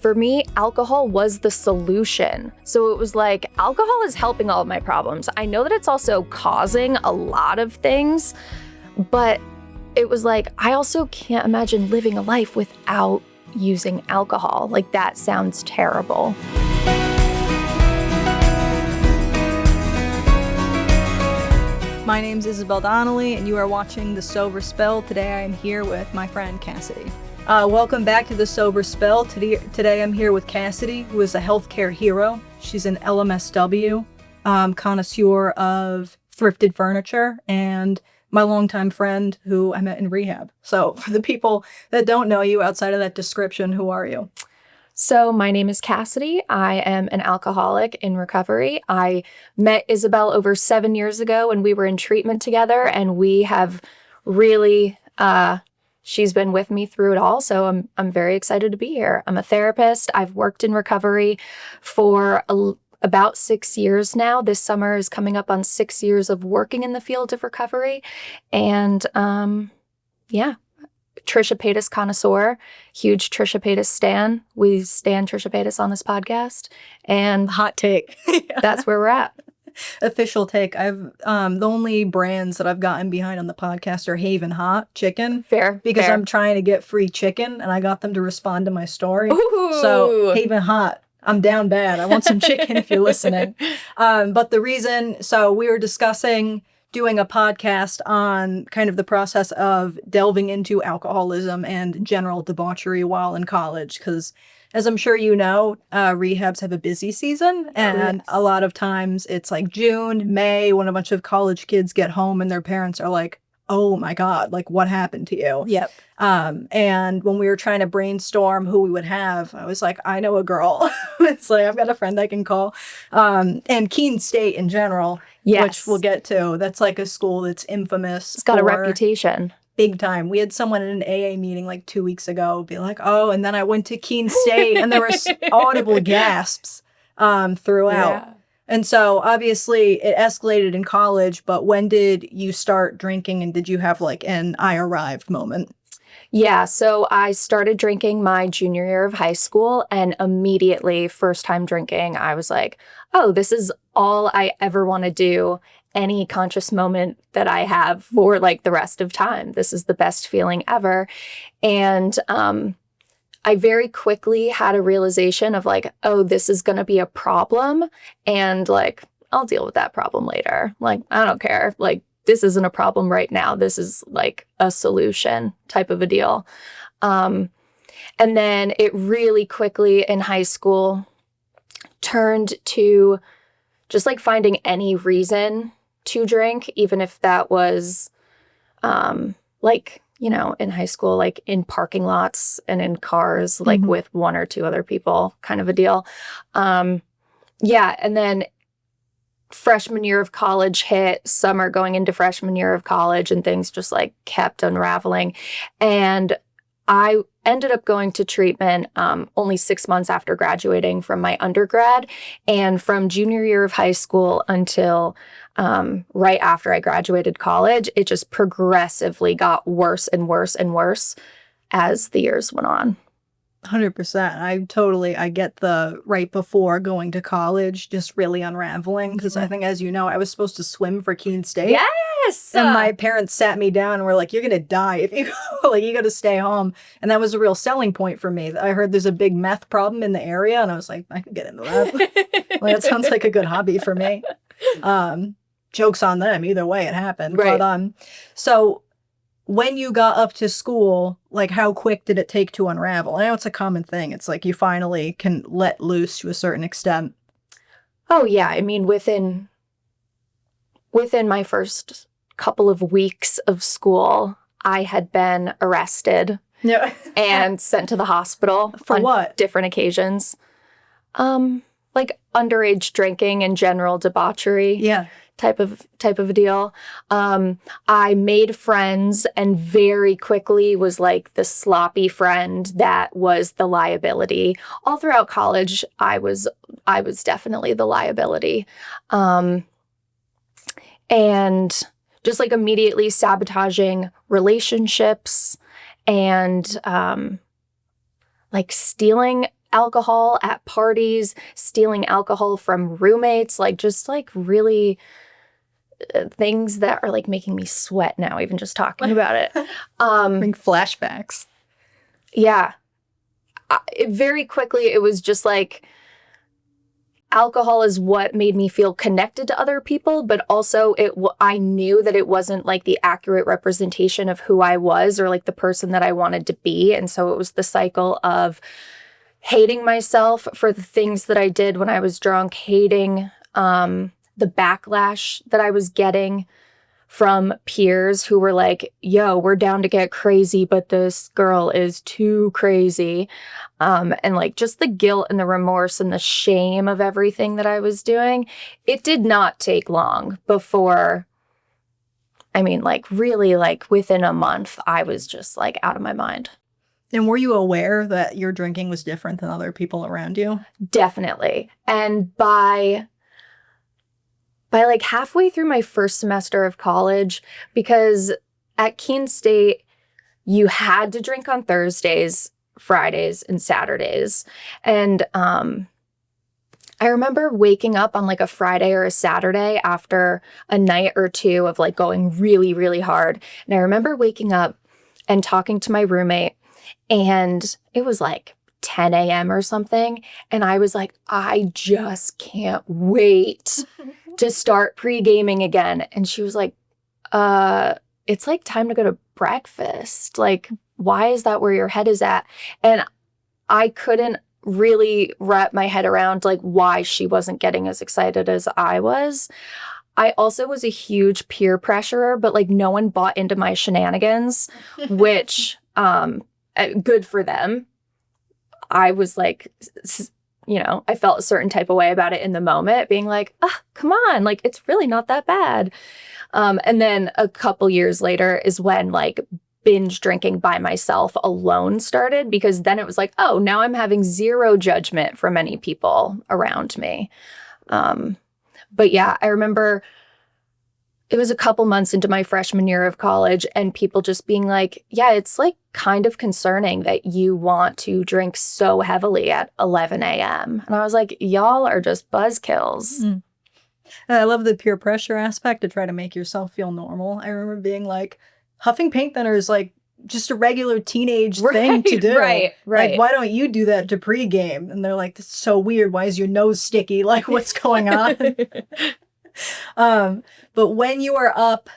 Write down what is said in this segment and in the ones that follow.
For me, alcohol was the solution. So it was like, alcohol is helping all of my problems. I know that it's also causing a lot of things, but it was like, I also can't imagine living a life without using alcohol. Like, that sounds terrible. My name's Isabel Donnelly, and you are watching The Sober Spill. Today I am here with my friend Kassidy. Welcome back to The Sober Spill. Today I'm here with Kassidy, who is a healthcare hero. She's an LMSW, connoisseur of thrifted furniture, and my longtime friend who I met in rehab. So for the people that don't know you outside of that description, who are you? So my name is Kassidy. I am an alcoholic in recovery. I met Isabel over 7 years ago when we were in treatment together, and we have really, she's been with me through it all. So I'm very excited to be here. I'm a therapist. I've worked in recovery for about 6 years now. This summer is coming up on 6 years of working in the field of recovery. And Trisha Paytas connoisseur, huge Trisha Paytas stan. We stan Trisha Paytas on this podcast, and Hot take. that's where we're at. Official take. I've the only brands that I've gotten behind on the podcast are Haven Hot Chicken. Fair. Because I'm trying to get free chicken, and I got them to respond to my story. Ooh. So Haven Hot, I'm down bad. I want some chicken if you're listening. But the reason, so we were discussing doing a podcast on kind of the process of delving into alcoholism and general debauchery while in college. Because as I'm sure you know, rehabs have a busy season. And a lot of times it's like June, May, when a bunch of college kids get home and their parents are like, oh my God, like what happened to you? Yep. And when we were trying to brainstorm who we would have, I was like, I know a girl. It's like, I've got a friend I can call. And Keene State in general, yes, which we'll get to. That's like a school that's infamous. It's got a reputation. Big time. We had someone in an AA meeting like 2 weeks ago be like, oh, and then I went to Keene State, and there were audible gasps throughout. Yeah. And so obviously it escalated in college, but when did you start drinking, and did you have like an I arrived moment? Yeah, so I started drinking my junior year of high school, and immediately, first time drinking, I was like, oh, this is all I ever want to do. Any conscious moment that I have for like the rest of time. This is the best feeling ever. And I very quickly had a realization of like, oh, this is going to be a problem. And like, I'll deal with that problem later. Like, I don't care. Like, this isn't a problem right now. This is like a solution type of a deal. And then it really quickly in high school turned to just like finding any reason to drink, even if that was like, you know, in high school, like in parking lots and in cars, like with one or two other people kind of a deal. And then freshman year of college hit, summer going into freshman year of college, and things just like kept unraveling. And I ended up going to treatment only 6 months after graduating from my undergrad. And from junior year of high school until right after I graduated college, it just progressively got worse and worse and worse as the years went on. 100%. I get the right before going to college, just really unraveling. Because I think, as you know, I was supposed to swim for Keene State. Yes! And my parents sat me down and were like, you're going to die if you go. Like, you got to stay home. And that was a real selling point for me. I heard there's a big meth problem in the area. And I was like, I can get into that. Like, that sounds like a good hobby for me. Joke's on them. Either way, it happened. Right. But, so when you got up to school, like, how quick did it take to unravel? I know it's a common thing. It's like you finally can let loose to a certain extent. Oh, yeah. I mean, within my first couple of weeks of school, I had been arrested and sent to the hospital. For on what? Different occasions. Like underage drinking and general debauchery. Yeah. Type of a deal. I made friends and very quickly was like the sloppy friend that was the liability. All throughout college, I was definitely the liability. And just like immediately sabotaging relationships and like stealing alcohol at parties, stealing alcohol from roommates, like just like really things that are like making me sweat now, even just talking about it. Bring flashbacks. Yeah. Very quickly, it was just like alcohol is what made me feel connected to other people, but also I knew that it wasn't like the accurate representation of who I was or like the person that I wanted to be. And so it was the cycle of hating myself for the things that I did when I was drunk, hating the backlash that I was getting from peers who were like, yo, we're down to get crazy, but this girl is too crazy. And like just the guilt and the remorse and the shame of everything that I was doing. It did not take long before, I mean, like really like within a month, I was just like out of my mind. And were you aware that your drinking was different than other people around you? Definitely. And by like halfway through my first semester of college, because at Keene State, you had to drink on Thursdays, Fridays, and Saturdays. And I remember waking up on like a Friday or a Saturday after a night or two of like going really, really hard. And I remember waking up and talking to my roommate, and it was like 10 a.m. or something. And I was like, I just can't wait to start pre-gaming again. And she was like, it's like time to go to breakfast. Like, why is that where your head is at? And I couldn't really wrap my head around like why she wasn't getting as excited as I was. I also was a huge peer pressurer, but like no one bought into my shenanigans, which good for them. I was like, I felt a certain type of way about it in the moment, being like, come on, like, it's really not that bad. And then a couple years later is when like binge drinking by myself alone started, because then it was like, oh, now I'm having zero judgment from any people around me. But yeah, I remember it was a couple months into my freshman year of college and people just being like, yeah, it's like kind of concerning that you want to drink so heavily at 11 a.m. And I was like, y'all are just buzzkills. Mm. I love the peer pressure aspect to try to make yourself feel normal. I remember being like, huffing paint thinner is like just a regular teenage thing to do. Right. Like, why don't you do that to pregame? And they're like, this is so weird. Why is your nose sticky? Like, what's going on? But when you were up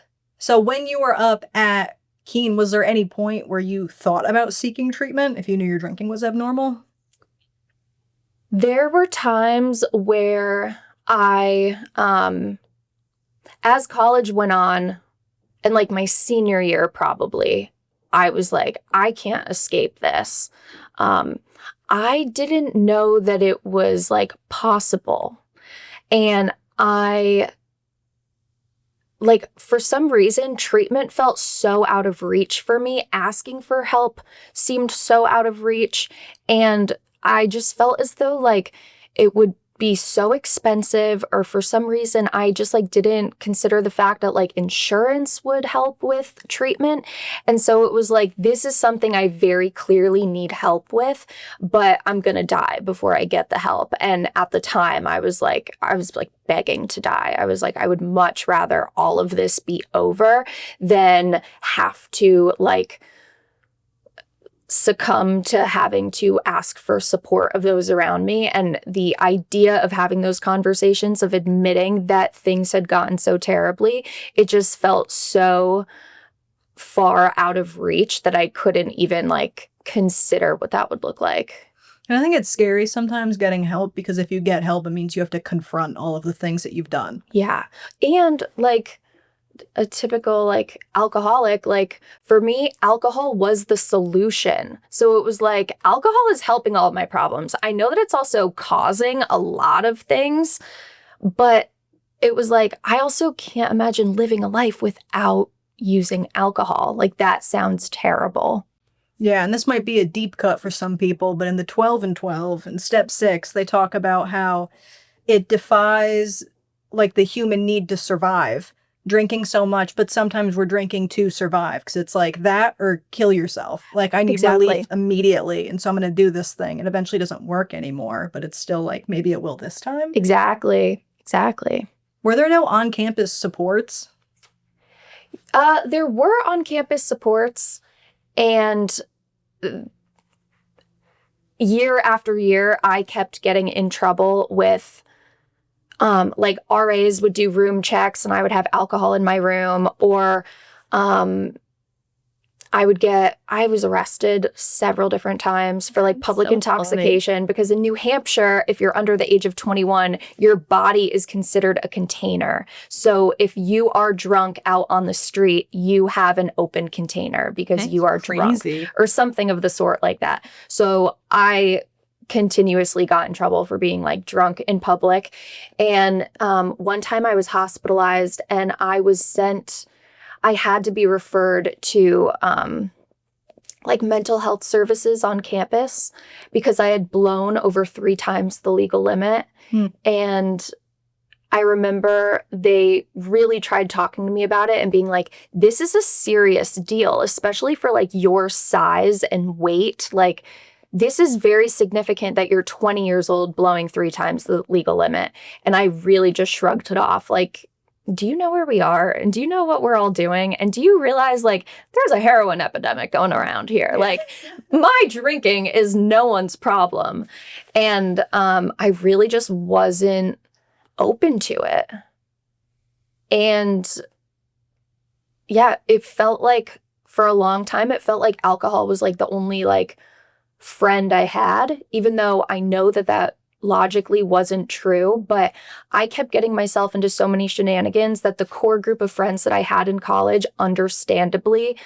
at Keene, was there any point where you thought about seeking treatment if you knew your drinking was abnormal? There were times where I, as college went on, and like my senior year probably, I was like, I can't escape this. I didn't know that it was like possible. And for some reason, treatment felt so out of reach for me. Asking for help seemed so out of reach. And I just felt as though like it would be so expensive, or for some reason, I just like didn't consider the fact that like insurance would help with treatment. And so it was like, this is something I very clearly need help with, but I'm going to die before I get the help. And at the time I was like begging to die. I was like, I would much rather all of this be over than have to like succumb to having to ask for support of those around me. And the idea of having those conversations, of admitting that things had gotten so terribly, it just felt so far out of reach that I couldn't even like consider what that would look like. And I think it's scary sometimes getting help, because if you get help, it means you have to confront all of the things that you've done. Yeah. And like a typical like alcoholic, like for me, alcohol was the solution. So it was like, alcohol is helping all of my problems. I know that it's also causing a lot of things, but it was like, I also can't imagine living a life without using alcohol. Like that sounds terrible. Yeah, and this might be a deep cut for some people, but in the 12 and 12 in step 6, they talk about how it defies like the human need to survive, drinking so much, but sometimes we're drinking to survive because it's like that or kill yourself. Like I need relief immediately. And so I'm going to do this thing. And eventually it doesn't work anymore, but it's still like, maybe it will this time. Exactly. Exactly. Were there no on-campus supports? There were on-campus supports, and year after year, I kept getting in trouble with, like RAs would do room checks and I would have alcohol in my room, or I was arrested several different times for like public intoxication, because in New Hampshire, if you're under the age of 21, your body is considered a container. So if you are drunk out on the street, you have an open container because you are drunk or something of the sort like that. So I continuously got in trouble for being like drunk in public. And one time I was hospitalized and I had to be referred to like mental health services on campus because I had blown over 3 times the legal limit. And I remember they really tried talking to me about it and being like, this is a serious deal, especially for like your size and weight. Like, this is very significant that you're 20 years old blowing 3 times the legal limit. And I really just shrugged it off. Like, do you know where we are? And do you know what we're all doing? And do you realize, like, there's a heroin epidemic going around here? Like, my drinking is no one's problem. And I really just wasn't open to it. And yeah, it felt like, for a long time, it felt like alcohol was like the only like friend I had, even though I know that logically wasn't true, but I kept getting myself into so many shenanigans that the core group of friends that I had in college, understandably,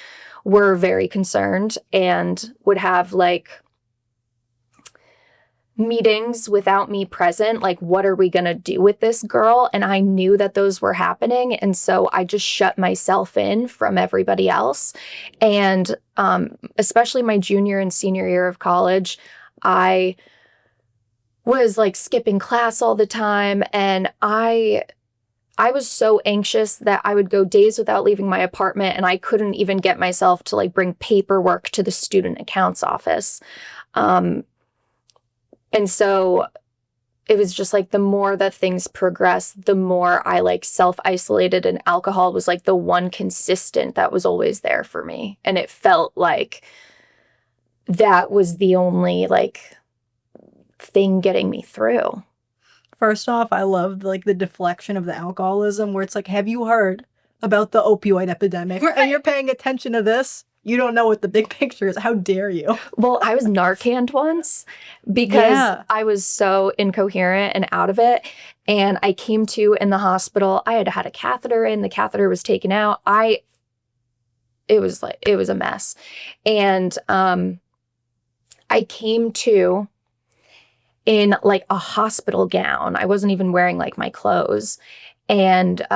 were very concerned and would have like meetings without me present, like, what are we gonna do with this girl? And I knew that those were happening, and so I just shut myself in from everybody else. And especially my junior and senior year of college, I was like skipping class all the time, and I was so anxious that I would go days without leaving my apartment, and I couldn't even get myself to like bring paperwork to the student accounts office. And so it was just like the more that things progressed, the more I like self-isolated, and alcohol was like the one consistent that was always there for me. And it felt like that was the only like thing getting me through. First off, I love like the deflection of the alcoholism where it's like, have you heard about the opioid epidemic? Right. And you're paying attention to this? You don't know what the big picture is. How dare you? Well, I was Narcaned once because I was so incoherent and out of it. And I came to in the hospital. I had a catheter in. The catheter was taken out. It was a mess. And I came to in like a hospital gown. I wasn't even wearing like my clothes. And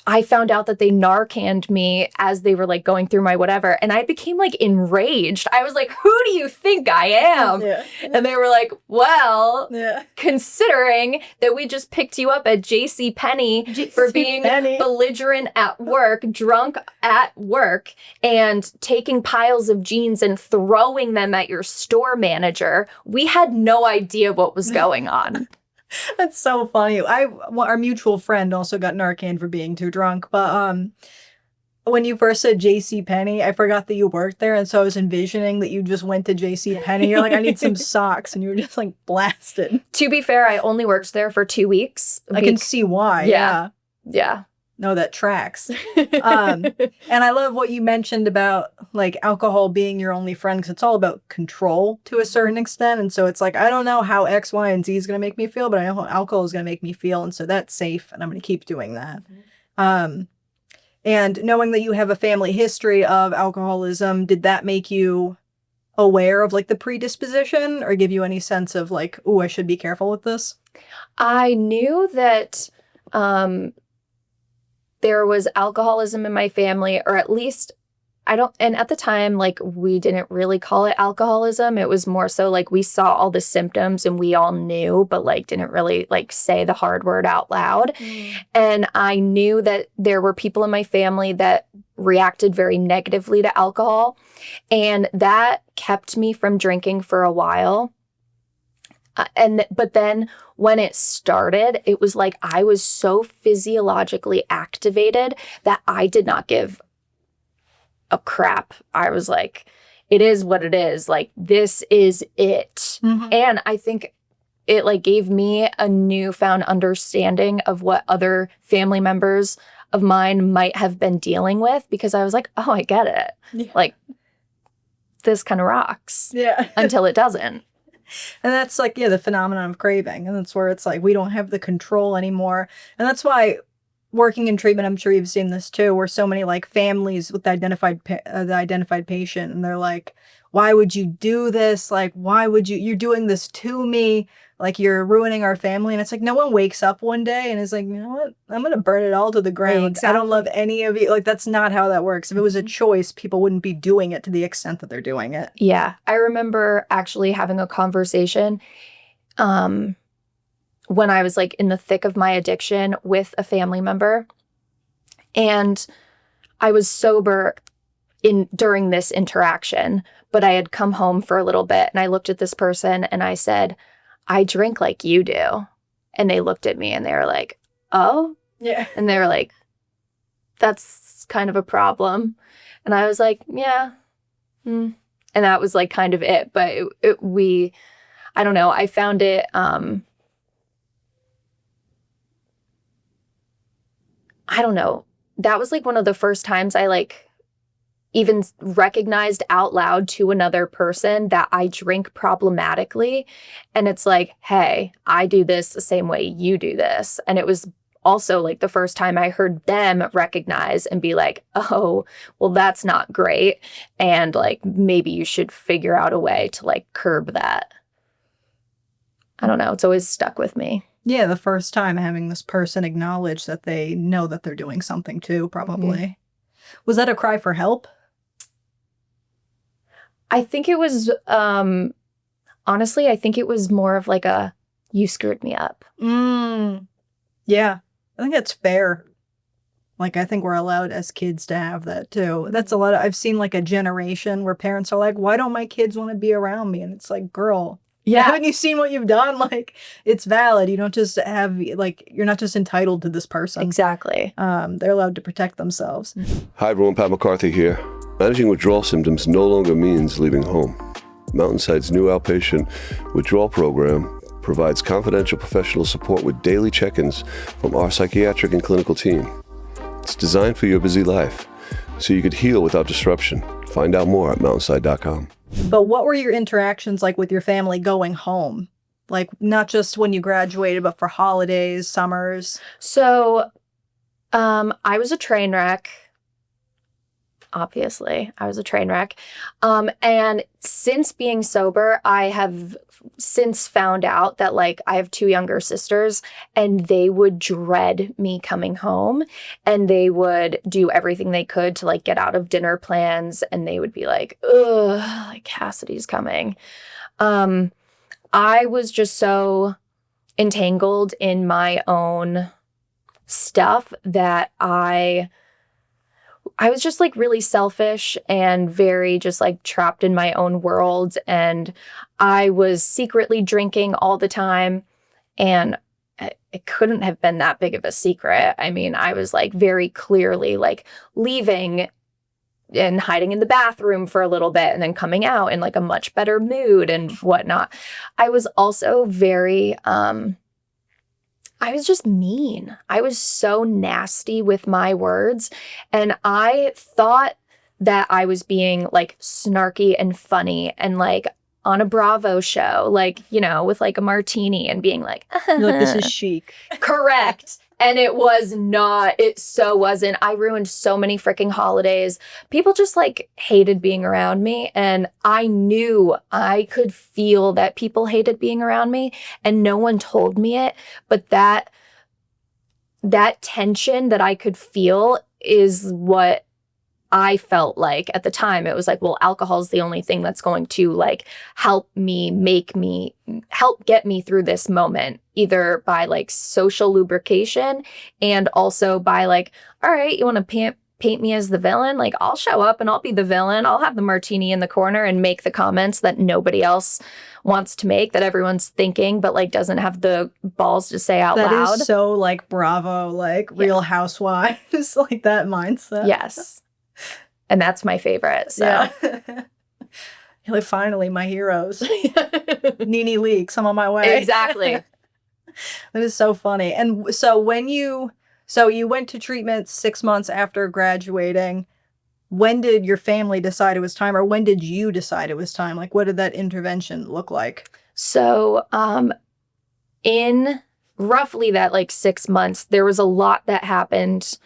I found out that they Narcaned me as they were like going through my whatever. And I became like enraged. I was like, who do you think I am? Yeah. And they were like, well, considering that we just picked you up at JCPenney for being belligerent at work, drunk at work, and taking piles of jeans and throwing them at your store manager, we had no idea what was going on. That's so funny. Our mutual friend also got Narcan for being too drunk. But when you first said JCPenney, I forgot that you worked there. And so I was envisioning that you just went to JCPenney. You're like, I need some socks. And you were just like blasted. To be fair, I only worked there for 2 weeks. I can see why. Yeah. No, that tracks. And I love what you mentioned about like alcohol being your only friend, because it's all about control to a certain extent. And so it's like, I don't know how X, Y, and Z is going to make me feel, but I know how alcohol is going to make me feel. And so that's safe. And I'm going to keep doing that. And knowing that you have a family history of alcoholism, did that make you aware of like the predisposition or give you any sense of like, oh, I should be careful with this? I knew that there was alcoholism in my family, or at least and at the time, like, we didn't really call it alcoholism. It was more so like we saw all the symptoms and we all knew, but like didn't really like say the hard word out loud. And I knew that there were people in my family that reacted very negatively to alcohol. And that kept me from drinking for a while. But then when it started, it was like I was so physiologically activated that I did not give a crap. I was like, it is what it is. Like, this is it. And I think it like gave me a newfound understanding of what other family members of mine might have been dealing with, because I was like, oh, I get it. Yeah. Like, this kind of rocks. Yeah. Until it doesn't. And that's like, the phenomenon of craving. And that's where it's like, we don't have the control anymore. And that's why working in treatment, I'm sure you've seen this too, where so many like families with the identified patient, and they're like, why would you do this? Like, why would you're doing this to me? Like, you're ruining our family. And it's like, no one wakes up one day and is like, you know what? I'm going to burn it all to the ground. Exactly. I don't love any of you. Like, that's not how that works. If it was a choice, people wouldn't be doing it to the extent that they're doing it. Yeah. I remember actually having a conversation when I was like in the thick of my addiction with a family member. And I was sober during this interaction, but I had come home for a little bit, and I looked at this person and I said, I drink like you do. And they looked at me and they were like, oh? Yeah. And they were like, that's kind of a problem. And I was like, yeah. And that was like kind of it. But I don't know. I found it, I don't know. That was like one of the first times I like even recognized out loud to another person that I drink problematically. And it's like, hey, I do this the same way you do this. And it was also like the first time I heard them recognize and be like, oh, well, that's not great. And like, maybe you should figure out a way to like curb that. I don't know. It's always stuck with me. Yeah, the first time having this person acknowledge that they know that they're doing something too, probably. Was that a cry for help? I think it was, honestly, I think it was more of like a, you screwed me up. Yeah, I think that's fair. Like, I think we're allowed as kids to have that too. That's a lot of, I've seen like a generation where parents are like, why don't my kids want to be around me? And it's like, girl, haven't you seen what you've done? Like, it's valid. You don't just have, like, you're not just entitled to this person. Exactly. They're allowed to protect themselves. Hi everyone, Pat McCarthy here. Managing withdrawal symptoms no longer means leaving home. Mountainside's new outpatient withdrawal program provides confidential professional support with daily check-ins from our psychiatric and clinical team. It's designed for your busy life, so you could heal without disruption. Find out more at mountainside.com. But what were your interactions like with your family going home? Like, not just when you graduated, but for holidays, summers? So, I was a train wreck. Obviously, I was a train wreck. And since being sober, I have since found out that like I have two younger sisters, and they would dread me coming home, and they would do everything they could to like get out of dinner plans, and they would be like, ugh, like Kassidy's coming. I was just so entangled in my own stuff that I was just like really selfish and very just like trapped in my own world. And I was secretly drinking all the time, and it couldn't have been that big of a secret. I mean, I was like very clearly like leaving and hiding in the bathroom for a little bit and then coming out in like a much better mood and whatnot. I was also very, I was just mean. I was so nasty with my words. And I thought that I was being like snarky and funny and like on a Bravo show, like, you know, with like a martini and being like, You're like, this is chic. Correct. And it was not, it so wasn't. I ruined so many freaking holidays. People just like hated being around me. And I knew, I could feel that people hated being around me, and no one told me it. But that tension that I could feel is what I felt like at the time it was like, well, alcohol is the only thing that's going to like help get me through this moment, either by like social lubrication and also by like, all right, you want to paint me as the villain? Like, I'll show up and I'll be the villain. I'll have the martini in the corner and make the comments that nobody else wants to make, that everyone's thinking, but like doesn't have the balls to say out That loud. is so like Bravo, like Real Housewives, like that mindset. Yes. And that's my favorite. So Yeah. You're like, finally, my heroes. Nene Leakes, I'm on my way. Exactly. That is so funny. And so you went to treatment 6 months after graduating. When did your family decide it was time, or when did you decide it was time? Like, what did that intervention look like? So, in roughly that like 6 months, there was a lot that happened.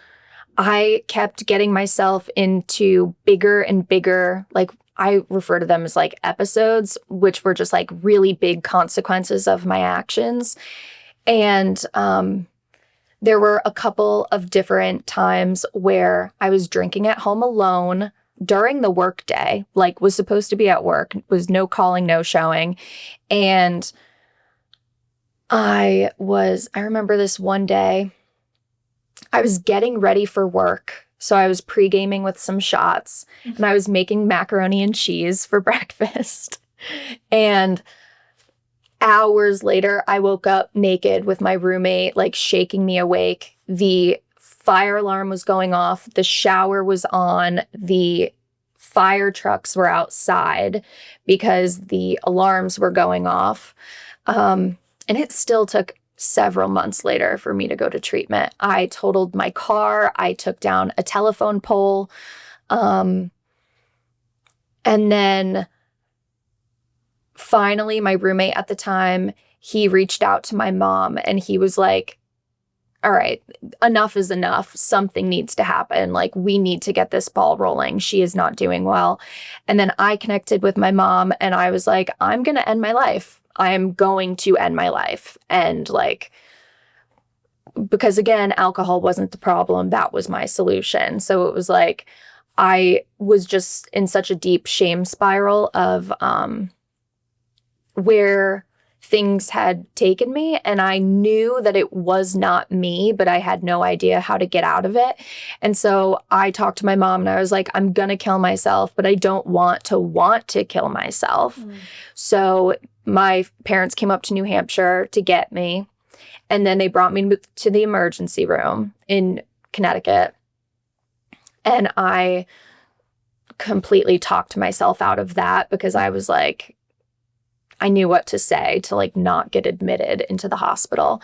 I kept getting myself into bigger and bigger, like I refer to them as like episodes, which were just like really big consequences of my actions. And there were a couple of different times where I was drinking at home alone during the workday, like was supposed to be at work, was no calling, no showing. And I remember this one day, I was getting ready for work. So I was pre-gaming with some shots and I was making macaroni and cheese for breakfast. And hours later, I woke up naked with my roommate, like shaking me awake. The fire alarm was going off. The shower was on. The fire trucks were outside because the alarms were going off. And it still took several months later for me to go to treatment. I totaled my car. I took down a telephone pole. And then finally, my roommate at the time, he reached out to my mom and he was like, all right, enough is enough. Something needs to happen. Like, we need to get this ball rolling. She is not doing well. And then I connected with my mom and I was like, I'm going to end my life. I'm going to end my life. And like, because again, alcohol wasn't the problem. That was my solution. So it was like, I was just in such a deep shame spiral of where things had taken me. And I knew that it was not me, but I had no idea how to get out of it. And so I talked to my mom and I was like, I'm going to kill myself, but I don't want to kill myself. So my parents came up to New Hampshire to get me. And then they brought me to the emergency room in Connecticut. And I completely talked myself out of that because I was like, I knew what to say to like not get admitted into the hospital.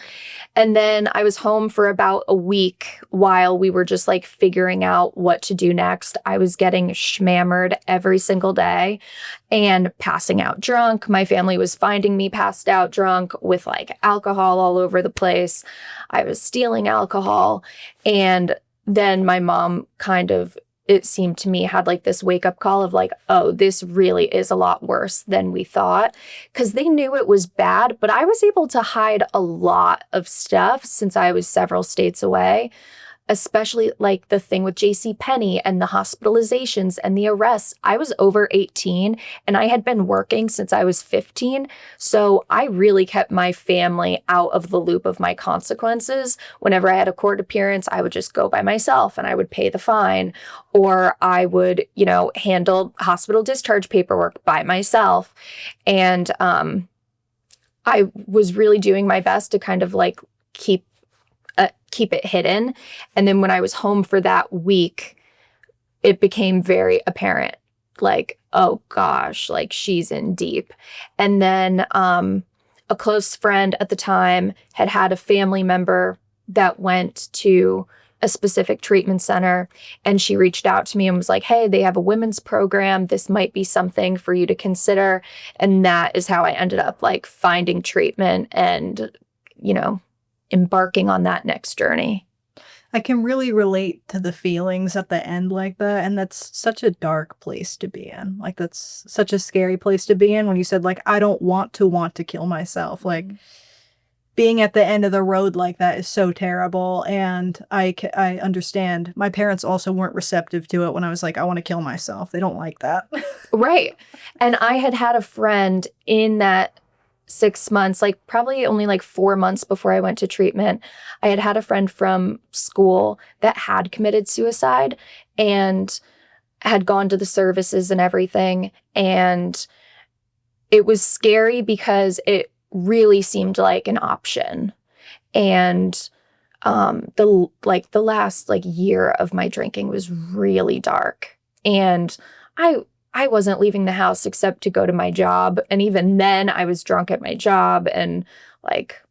And then I was home for about a week while we were just like figuring out what to do next. I was getting schmammered every single day and passing out drunk. My family was finding me passed out drunk with like alcohol all over the place. I was stealing alcohol. And then my mom kind of, it seemed to me, had like this wake up call of like, oh, this really is a lot worse than we thought. Because they knew it was bad, but I was able to hide a lot of stuff since I was several states away, especially like the thing with JCPenney and the hospitalizations and the arrests. I was over 18 and I had been working since I was 15. So I really kept my family out of the loop of my consequences. Whenever I had a court appearance, I would just go by myself and I would pay the fine, or I would, handle hospital discharge paperwork by myself. And I was really doing my best to kind of like keep it hidden. And then when I was home for that week, it became very apparent, like, oh gosh, like she's in deep. And then a close friend at the time had a family member that went to a specific treatment center, and she reached out to me and was like, hey, they have a women's program. This might be something for you to consider. And that is how I ended up like finding treatment and, embarking on that next journey. I can really relate to the feelings at the end like that. And that's such a dark place to be in. Like, that's such a scary place to be in when you said, like, I don't want to kill myself. Like, being at the end of the road like that is so terrible. And I understand. My parents also weren't receptive to it when I was like, I want to kill myself. They don't like that. Right. And I had a friend in that 6 months, like probably only like 4 months before I went to treatment. I had a friend from school that had committed suicide and had gone to the services and everything. And it was scary because it really seemed like an option. And the last like year of my drinking was really dark. And I wasn't leaving the house except to go to my job. And even then I was drunk at my job. And like,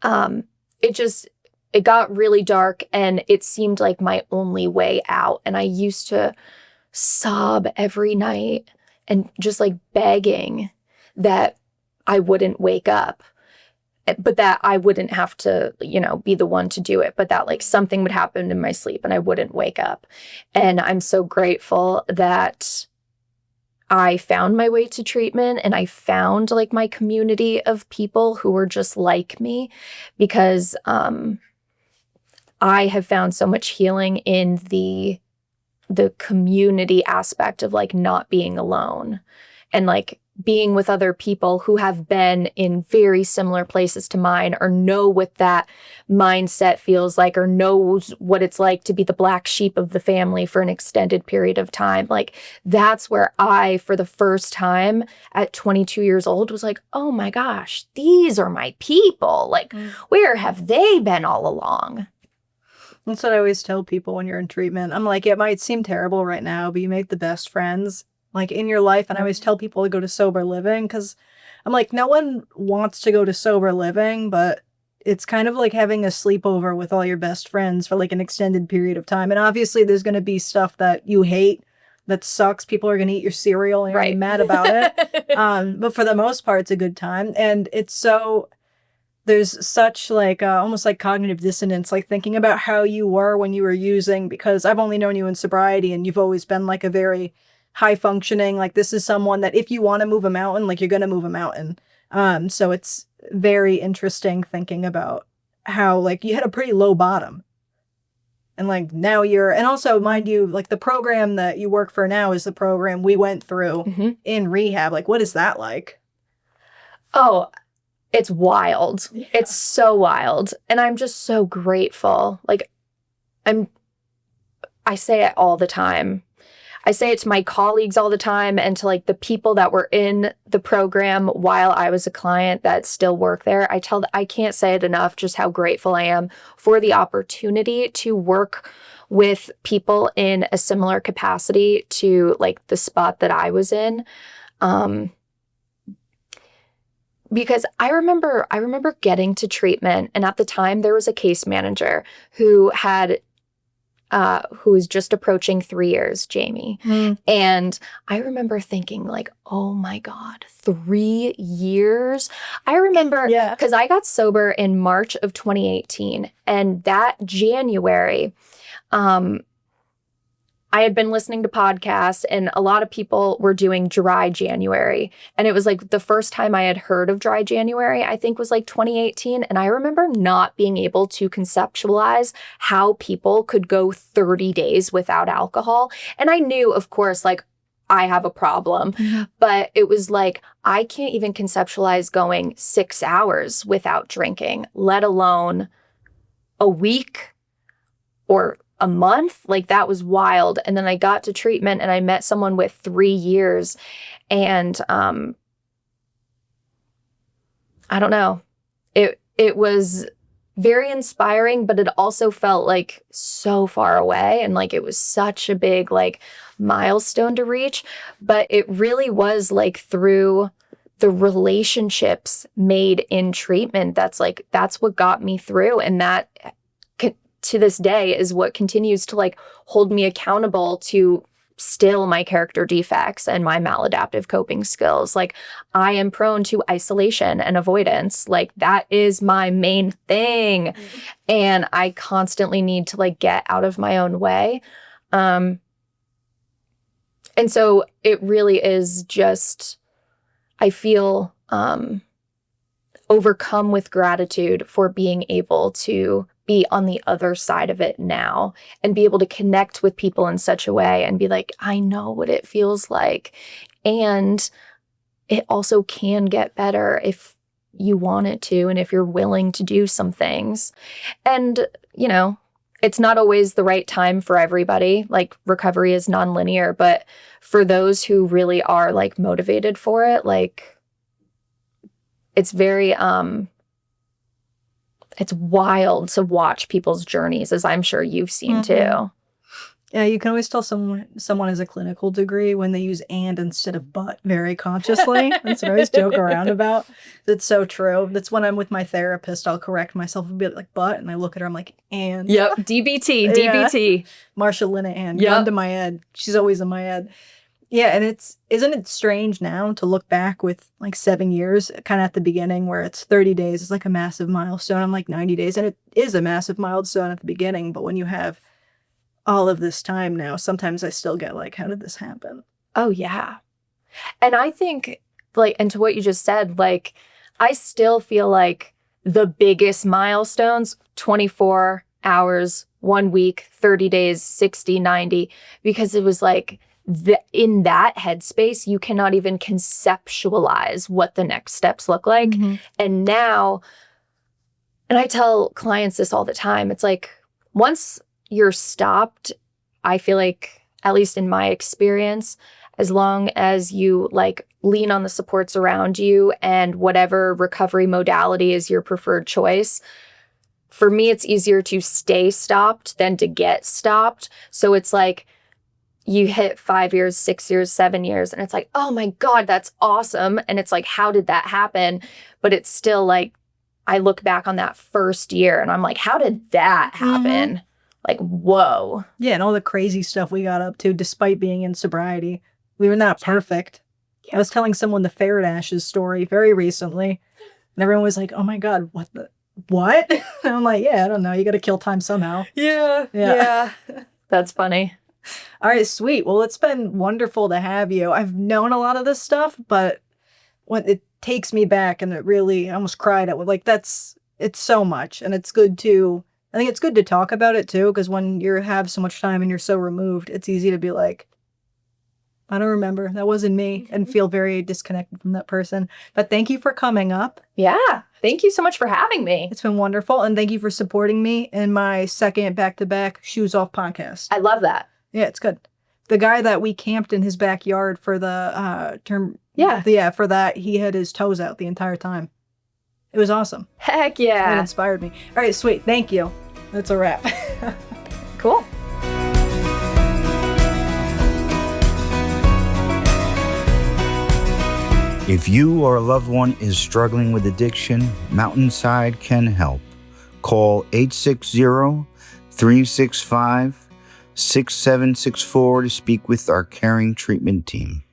it got really dark and it seemed like my only way out. And I used to sob every night and just like begging that I wouldn't wake up, but that I wouldn't have to, be the one to do it, but that like something would happen in my sleep and I wouldn't wake up. And I'm so grateful that I found my way to treatment and I found like my community of people who were just like me, because I have found so much healing in the community aspect of like not being alone and like being with other people who have been in very similar places to mine or know what that mindset feels like or knows what it's like to be the black sheep of the family for an extended period of time. Like that's where I, for the first time at 22 years old, was like, oh my gosh, these are my people. Like, where have they been all along? That's what I always tell people when you're in treatment. I'm like, it might seem terrible right now, but you make the best friends like in your life. And I always tell people to go to sober living because I'm like, no one wants to go to sober living, but it's kind of like having a sleepover with all your best friends for like an extended period of time. And obviously there's going to be stuff that you hate that sucks. People are going to eat your cereal and you're gonna be mad about it. But for the most part, it's a good time. And it's so... there's such like almost like cognitive dissonance, like thinking about how you were when you were using, because I've only known you in sobriety and you've always been like a very high functioning, like this is someone that if you want to move a mountain, like you're going to move a mountain. So it's very interesting thinking about how like you had a pretty low bottom and like now and also mind you, like the program that you work for now is the program we went through in rehab. Like, what is that like? Oh, it's wild. Yeah. It's so wild. And I'm just so grateful. Like I say it all the time. I say it to my colleagues all the time and to like the people that were in the program while I was a client that still work there. I can't say it enough just how grateful I am for the opportunity to work with people in a similar capacity to like the spot that I was in. Because I remember getting to treatment, and at the time there was a case manager who was just approaching 3 years, Jamie. And I remember thinking like, oh my God, 3 years? I remember because I got sober in March of 2018, and that January, I had been listening to podcasts and a lot of people were doing dry January. And it was like the first time I had heard of dry January, I think was like 2018. And I remember not being able to conceptualize how people could go 30 days without alcohol. And I knew, of course, like I have a problem, but it was like, I can't even conceptualize going 6 hours without drinking, let alone a week or a month. Like that was wild. And then I got to treatment and I met someone with 3 years and I don't know. It was very inspiring, but it also felt like so far away and like it was such a big like milestone to reach. But it really was like through the relationships made in treatment that's what got me through, and that to this day is what continues to like hold me accountable to still my character defects and my maladaptive coping skills. Like I am prone to isolation and avoidance. Like that is my main thing. And I constantly need to like get out of my own way. And so it really is just, I feel overcome with gratitude for being able to be on the other side of it now and be able to connect with people in such a way and be like, I know what it feels like. And it also can get better if you want it to, and if you're willing to do some things. And, you know, it's not always the right time for everybody. Like, recovery is nonlinear, but for those who really are like motivated for it, like, it's very, it's wild to watch people's journeys, as I'm sure you've seen too. Yeah, you can always tell someone has a clinical degree when they use and instead of but very consciously. That's what I always joke around about. That's so true. That's when I'm with my therapist, I'll correct myself a bit like but, and I look at her, I'm like, and. Yep, DBT, DBT. Marsha Linehan, gun to my head. She's always in my head. Yeah, and isn't it strange now to look back with like 7 years, kind of at the beginning where it's 30 days is like a massive milestone. I'm like 90 days, and it is a massive milestone at the beginning. But when you have all of this time now, sometimes I still get like, how did this happen? Oh, yeah. And I think, like, and to what you just said, like, I still feel like the biggest milestones, 24 hours, 1 week, 30 days, 60, 90, because it was like, in that headspace, you cannot even conceptualize what the next steps look like. And now, and I tell clients this all the time, it's like, once you're stopped, I feel like, at least in my experience, as long as you like lean on the supports around you and whatever recovery modality is your preferred choice, for me, it's easier to stay stopped than to get stopped. So it's like, you hit 5 years, 6 years, 7 years, and it's like, oh my God, that's awesome. And it's like, how did that happen? But it's still like, I look back on that first year and I'm like, how did that happen? Like, whoa. Yeah, and all the crazy stuff we got up to despite being in sobriety. We were not perfect. I was telling someone the Faradash's story very recently, and everyone was like, oh my God, what? And I'm like, yeah, I don't know. You got to kill time somehow. Yeah. That's funny. All right, sweet. Well, it's been wonderful to have you. I've known a lot of this stuff, but when it takes me back, and it really, I almost cried at like, it's so much. And it's good to, I think it's good to talk about it too, because when you have so much time and you're so removed, it's easy to be like, I don't remember. That wasn't me, and feel very disconnected from that person. But thank you for coming up. Yeah. Thank you so much for having me. It's been wonderful. And thank you for supporting me in my second back-to-back Shoes Off podcast. I love that. Yeah, it's good. The guy that we camped in his backyard for the term. Yeah. For that, he had his toes out the entire time. It was awesome. Heck yeah. That inspired me. All right, sweet. Thank you. That's a wrap. Cool. If you or a loved one is struggling with addiction, Mountainside can help. Call 860-365-6764 to speak with our caring treatment team.